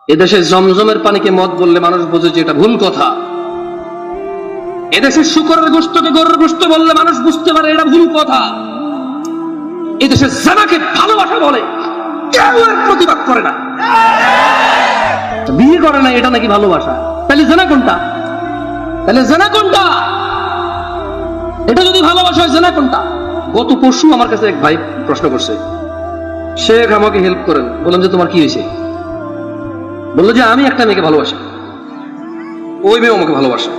এদেশে জমজমের পানিকে মদ বললে মানুষ বোঝে যে এটা ভুল কথা। এদেশে শুকরের গোশতকে গরুর গোশত বললে মানুষ বুঝতে পারে এটা ভুল কথা। এদেশে জানাকে ভালোবাসা বলে কেউ এর প্রতিবাদ করে না, বিয়ে করে না, এটা নাকি ভালোবাসা। তাহলে জানা কোনটা? তাহলে জানা কোনটা? এটা যদি ভালোবাসা হয় জানা কোনটা? গত পরশু আমার কাছে এক ভাই প্রশ্ন করছে, শেখ আমাকে হেল্প করেন। বললাম যে তোমার কি হয়েছে? বললো যে আমি একটা মেয়েকে ভালোবাসি, ওই মেয়ে আমাকে ভালোবাসে।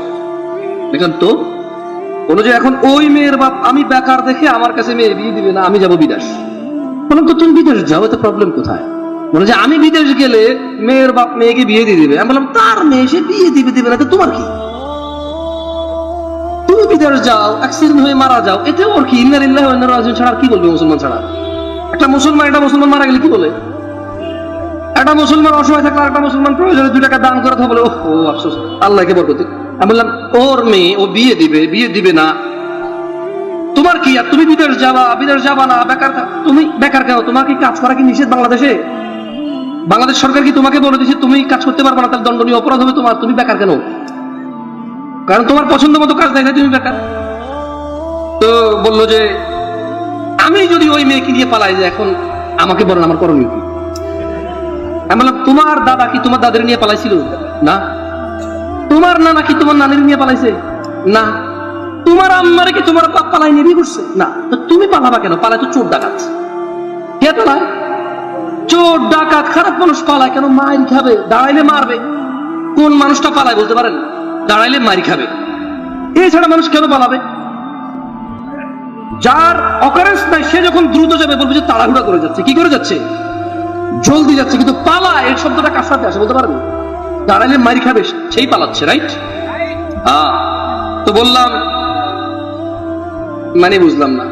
দেখলাম তো, বললো যে এখন ওই মেয়ের বাপ আমি বেকার দেখে আমার কাছে মেয়ে বিয়ে দিবে না, আমি যাবো বিদেশ। বললাম তো তুমি বিদেশ যাও, এতে প্রবলেম কোথায়? বলে যে আমি বিদেশ গেলে মেয়ের বাপ মেয়েকে বিয়ে দিয়ে দিবে। আমি বললাম তার মেয়ে সে বিয়ে দিবে না, তো তোমার কি? তুমি বিদেশ যাও, অ্যাক্সিডেন্ট হয়ে মারা যাও, এতে ওর কি? ইন্না লিল্লাহি ওয়া ইন্না ইলাইহি রাজিউন ছাড়া কি বলবে মুসলমান ছাড়া? একটা মুসলমান মারা গেলে কি বলে? একটা মুসলমান অসহায় থাকলে একটা মুসলমান প্রয়োজনে 2 টাকা দান করে থাকে, বলে ও আফসোস, আল্লাহকে বরকত। আমি বললাম ওর মেয়ে ও বিয়ে দিবে না, তোমার কি? আর তুমি বিদেশ যাবা না, বেকার। তুমি বেকার কেন? তোমার কি কাজ করা কি নিষেধ বাংলাদেশে? বাংলাদেশ সরকার কি তোমাকে বলে দিয়েছে তুমি কাজ করতে পারবে না, তাহলে দণ্ডনীয় অপরাধ হবে তোমার? তুমি বেকার কেন? কারণ তোমার পছন্দ মতো কাজ দেয় না, তুমি বেকার। তো বললো যে আমি যদি ওই মেয়েকে নিয়ে পালাই, যে এখন আমাকে বলেন আমার করণীয় কি? আমি বললাম তোমার দাদা কি তোমার দাদের নিয়ে পালাইছিল? না। তোমার নানা কি তোমার নানির নিয়ে পালাইছে? না। তোমার আম্মারে কি তোমার বাপ পালাই নিয়ে বিয়ে করছে? না। তো তুমি পালাবা কেন? পালায় তো চোর ডাকাত। কে পালায়? চোর ডাকাত খারাপ মানুষ পালায় কেন? মাইর খাবে, দাঁড়াইলে মারবে। কোন মানুষটা পালায় বলতে পারেন? দাঁড়াইলে মাইর খাবে। এছাড়া মানুষ কেন পালাবে? যার অকারেন্স নাই সে যখন দ্রুত যাবে বলবে যে তাড়াহুড়া করে যাচ্ছে। কি করে যাচ্ছে? জলদি যাচ্ছে। কিন্তু পালা এই শব্দটা কার সাথে আসে বলতে পারেন? দাঁড়াইলে মাইর খাবে সেই পালাচ্ছে, রাইট? হ্যাঁ। তো বললাম মানে বুঝলাম না।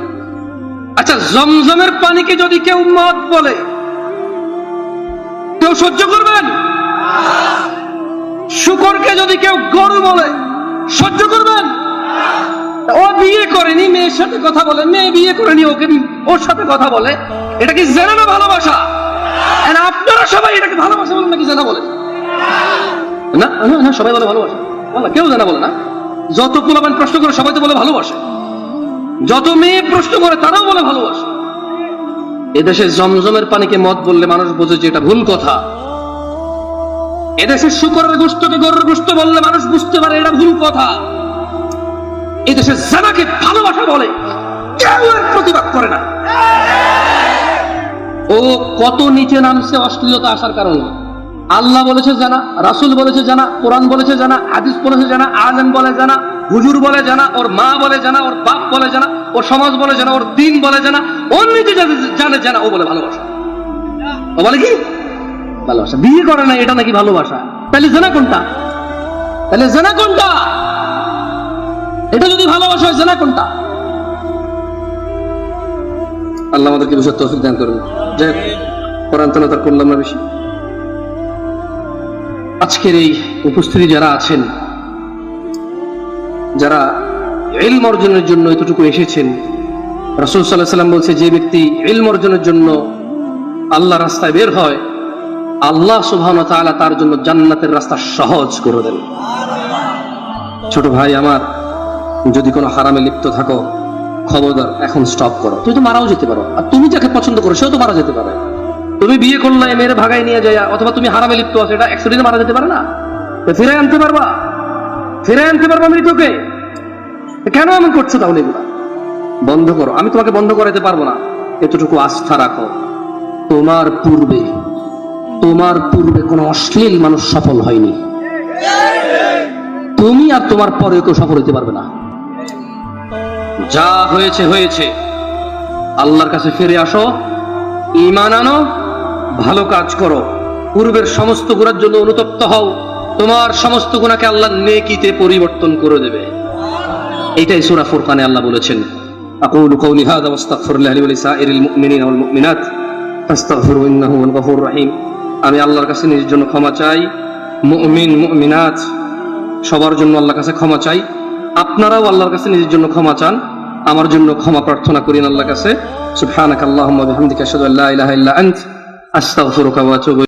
আচ্ছা, জমজমের পানিকে যদি কেউ মদ বলে কেউ সহ্য করবেন? শুকরকে যদি কেউ গরু বলে সহ্য করবেন? ও বিয়ে করেনি, মেয়ের সাথে কথা বলে, মেয়ে বিয়ে করেনি, ওর সাথে কথা বলে, এটা কি জেনা না ভালোবাসা? আপনারা সবাই এটাকে ভালোবাসা বলেন নাকি জেনা বলেন? না না, সবাই বলে ভালোবাসা, কেউ জেনা বলে না। যত পোলাপান প্রশ্ন করে সবাই তো বলে ভালোবাসে, যত মেয়ে প্রশ্ন করে তারাও বলে ভালোবাসে। এদেশে জমজমের পানিকে মদ বললে মানুষ বোঝে যে এটা ভুল কথা। এদেশে শুকরের গোশতকে গরুর গোশত বললে মানুষ বুঝতে পারে এটা ভুল কথা। এদেশে জানাকে ভালোবাসা বলে কেউ এর প্রতিবাদ করে না। ও কত নিচে নামছে অশ্লীলতা আসার কারণে। আল্লাহ বলেছে জানা, রাসূল বলেছে জানা, কোরআন বলেছে জানা, হাদিস বলেছে জানা, আলেম বলে জানা, হুজুর বলে জানা, ওর মা বলে জানা, ওর বাপ বলে জানা, ওর সমাজ বলে জানা, ওর দিন বলে জানা, ওর নিজে জানে জানা, ও বলে ভালোবাসা। ও বলে কি? ভালোবাসা। বিয়ে করে না, এটা নাকি ভালোবাসা। তাহলে জানা কোনটা? তাহলে জানা কোনটা? এটা যদি ভালোবাসা হয় জানা কোনটা? আল্লাহ আমাদেরকে বুঝার তৌফিক দান করুন। যাই হোক, কোরআন তেলাওয়াত করলাম না বেশি। আজকের এই উপস্থিতি যারা আছেন, যারা ইলম অর্জনের জন্য এতটুকু এসেছেন, রাসূল সাল্লাল্লাহু আলাইহি ওয়াসাল্লাম বলছে যে ব্যক্তি ইলম অর্জনের জন্য আল্লাহর রাস্তায় বের হয়, আল্লাহ সুবহানাহু ওয়া তাআলা তার জন্য জান্নাতের রাস্তা সহজ করে দেন। ছোট ভাই আমার, যদি কোনো হারামে লিপ্ত থাকো, খবরদার এখন স্টপ করো। তুই তো মারাও যেতে পারো, আর তুমি যাকে পছন্দ করো সেও তো মারা যেতে পারে। তুমি বিয়ে করলে মেয়ের ভাগাই নিয়ে যায়, অথবা তুমি হারামে লিপ্ত আছো, এটা অ্যাক্সিডেন্টে মারা যেতে পারে না? ফিরে আনতে পারবা? মৃতকে। কেন এমন করছো? তাহলে এগুলা বন্ধ করো। আমি তোমাকে বন্ধ করাতে পারবো না, এতটুকু আস্থা রাখো। তোমার পূর্বে কোন অশ্লীল মানুষ সফল হয়নি, তুমি আর তোমার পরে কেউ সফল হতে পারবে না। যা হয়েছে হয়েছে, আল্লাহর কাছে ফিরে আসো, ঈমান আনো, ভালো কাজ করো, পূর্বের সমস্ত গুনার জন্য অনুতপ্ত হও, তোমার সমস্ত গুনাহকে আল্লাহ নেকিতে পরিবর্তন করে দেবে। এটাই সূরা ফুরকানে আল্লাহ বলেছেন, আকুলু কওলি হাযা ওয়াস্তাগফিরুল্লাহ লি ওয়া লিসাইরিল মুমিনিনা ওয়াল মুমিনাত ফাস্তাগফিরু ইন্নাহু হুয়াল গফুরুর রহিম। আমি আল্লাহর কাছে নিজের জন্য ক্ষমা চাই, মুমিন মুমিনাত সবার জন্য আল্লাহর কাছে ক্ষমা চাই। আপনারাও আল্লাহর কাছে নিজের জন্য ক্ষমা চান, আমার জন্য ক্ষমা প্রার্থনা করেন আল্লাহর কাছে। সুবহানাকাল্লাহুম্মা ওয়া বিহামদিকা আশহাদু আল্লা ইলাহা ইল্লা আনতা আস্তাগফিরুকা ওয়া আতুবু